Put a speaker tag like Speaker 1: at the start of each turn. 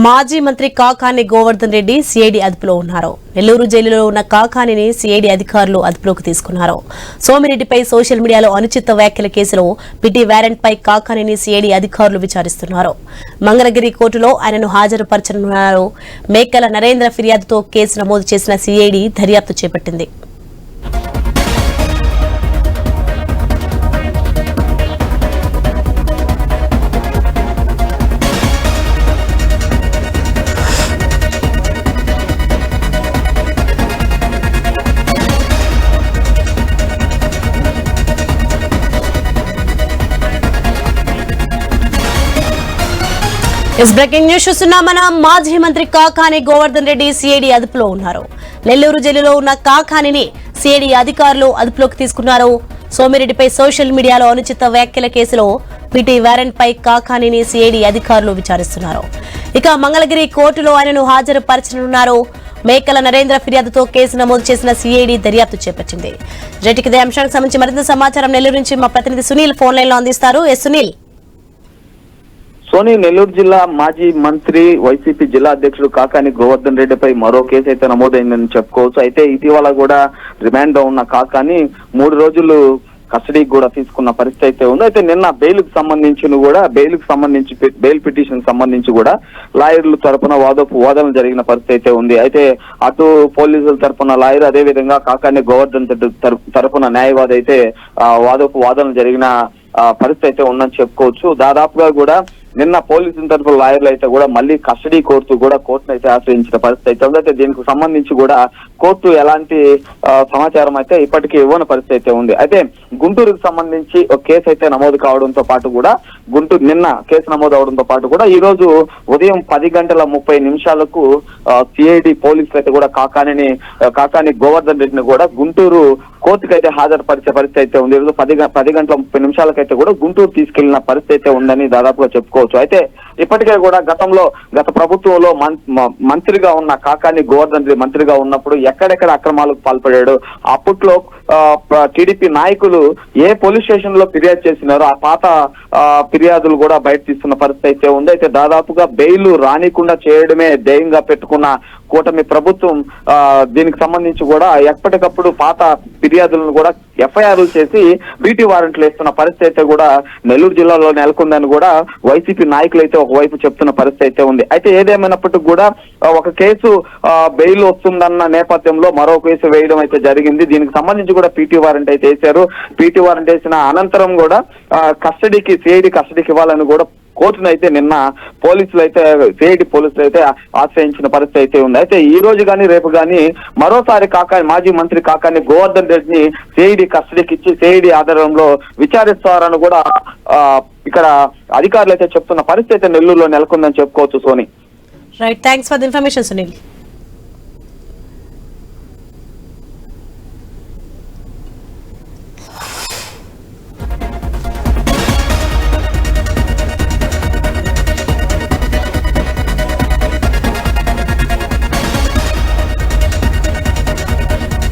Speaker 1: మాజీ మంత్రి కాకాని గోవర్ధన్ రెడ్డి సిఐడి అదుపులో ఉన్నారు. నెల్లూరు జైలులో ఉన్న కాకానిని సిఐడి అధికారులు అదుపులోకి తీసుకున్నారు. సోమిరెడ్డిపై సోషల్ మీడియాలో అనుచిత వ్యాఖ్యల కేసులో పిటి వారెంట్ పై కాకానిని సిఐడి అధికారులు విచారిస్తున్నారు. మంగళగిరి కోర్టులో ఆయనను హాజరుపరచనున్నారు. మేకల నరేంద్ర ఫిర్యాదుతో కేసు నమోదు చేసిన సిఐడి దర్యాప్తు చేపట్టింది. బ్రేకింగ్ న్యూస్ చూస్తున్నా మనం. మాజీ మంత్రి కాకాని గోవర్ధన్ రెడ్డి సిఐడి అదుపులో ఉన్నారు. నెల్లూరు జైలులో ఉన్న కాకానిని సిఐడి అధికారులు అదుపులోకి తీసుకున్నారు. సోమిరెడ్డిపై సోషల్ మీడియాలో అనుచిత వ్యాఖ్యల కేసులో పిటి వారెంట్ పై కాకానిని సిఐడి అధికారులు విచారిస్తున్నారు. ఇక మంగళగిరి కోర్టులో ఆయనను హాజరుపరచనున్నారు. మేకల నరేంద్ర ఫిర్యాదుతో కేసు నమోదు చేసిన సిఐడి దర్యాప్తు చేపట్టింది. ఇదే అంశానికి సంబంధించి మరింత సమాచారం నెల్లూరు నుంచి మా ప్రతినిధి సునీల్ ఫోన్ లైన్ లో అందిస్తారు. సునీల్.
Speaker 2: సోని, నెల్లూరు జిల్లా మాజీ మంత్రి వైసీపీ జిల్లా అధ్యక్షుడు కాకాని గోవర్ధన్ రెడ్డిపై మరో కేసు అయితే నమోదైందని చెప్పుకోవచ్చు. అయితే ఇటీవల కూడా రిమాండ్ లో ఉన్న కాకాని 3 రోజులు కస్టడీకి కూడా తీసుకున్న పరిస్థితి అయితే ఉంది. అయితే నిన్న బెయిల్ పిటిషన్ సంబంధించి కూడా లాయర్లు తరపున వాదనలు జరిగిన పరిస్థితి అయితే ఉంది. అయితే అటు పోలీసుల తరపున లాయర్, అదే విధంగా కాకాని గోవర్ధన్ రెడ్డి తరపున న్యాయవాది అయితే వాదనలు జరిగిన పరిస్థితి అయితే ఉందని చెప్పుకోవచ్చు. దాదాపుగా కూడా నిన్న పోలీసుల తరఫున లాయర్లు అయితే కూడా మళ్ళీ కస్టడీ కోర్టును అయితే ఆశ్రయించిన పరిస్థితి అయితే ఉంది. అయితే దీనికి సంబంధించి కూడా కోర్టు ఎలాంటి సమాచారం అయితే ఇప్పటికీ ఇవ్వని పరిస్థితి అయితే ఉంది. అయితే గుంటూరుకు సంబంధించి ఒక కేసు అయితే నమోదు కావడంతో పాటు కూడా నిన్న కేసు నమోదు అవడంతో పాటు కూడా ఈ రోజు ఉదయం 10:30 సిఐడి పోలీసులు అయితే కూడా కాకాని గోవర్ధన్ రెడ్డిని కూడా గుంటూరు కోర్టుకు అయితే హాజరుపరిచే పరిస్థితి అయితే ఉంది. ఈరోజు 10:30 కూడా గుంటూరు తీసుకెళ్లిన పరిస్థితి అయితే ఉందని దాదాపుగా చెప్పుకోవచ్చు. అయితే ఇప్పటికే కూడా గత ప్రభుత్వంలో మంత్రిగా ఉన్న కాకాని గోవర్ధన్ రెడ్డి మంత్రిగా ఉన్నప్పుడు ఎక్కడెక్కడ అక్రమాలకు పాల్పడాడు, అప్పట్లో టీడీపీ నాయకులు ఏ పోలీస్ స్టేషన్ లో ఫిర్యాదు చేసినారో ఆ పాత ఫిర్యాదులు కూడా బయట తీస్తున్న పరిస్థితి అయితే ఉంది. అయితే దాదాపుగా బెయిల్ రానికుండా చేయడమే ధ్యేయంగా పెట్టుకున్న కూటమి ప్రభుత్వం దీనికి సంబంధించి కూడా ఎప్పటికప్పుడు పాత ఫిర్యాదులను కూడా ఎఫ్ఐఆర్లు చేసి బీటీ వారెంట్లు వేస్తున్న పరిస్థితి అయితే కూడా నెల్లూరు జిల్లాలో నెలకొందని కూడా వైసీపీ నాయకులు అయితే ఒకవైపు చెప్తున్న పరిస్థితి అయితే ఉంది. అయితే ఏదేమైనప్పటికీ కూడా ఒక కేసు బెయిల్ వస్తుందన్న నేపథ్యంలో మరో కేసు వేయడం అయితే జరిగింది. దీనికి సంబంధించి కూడా పీటీ వారెంట్ అయితే వేశారు. పీటీ వారెంట్ వేసిన అనంతరం కూడా సిఐడి కస్టడీకి ఇవ్వాలని కూడా కోర్టును అయితే నిన్న సిఐడి పోలీసులు అయితే ఆశ్రయించిన పరిస్థితి అయితే ఉంది. అయితే ఈ రోజు కానీ రేపు కానీ మరోసారి మాజీ మంత్రి కాకాని గోవర్ధన్ రెడ్డిని సిఐడి కస్టడీకి ఇచ్చి సిఐడి ఆధారంలో విచారిస్తారని కూడా ఇక్కడ అధికారులు అయితే చెప్తున్న పరిస్థితి అయితే నెల్లూరులో నెలకొందని చెప్పుకోవచ్చు. Soni.
Speaker 1: Right, thanks for the information Sunil.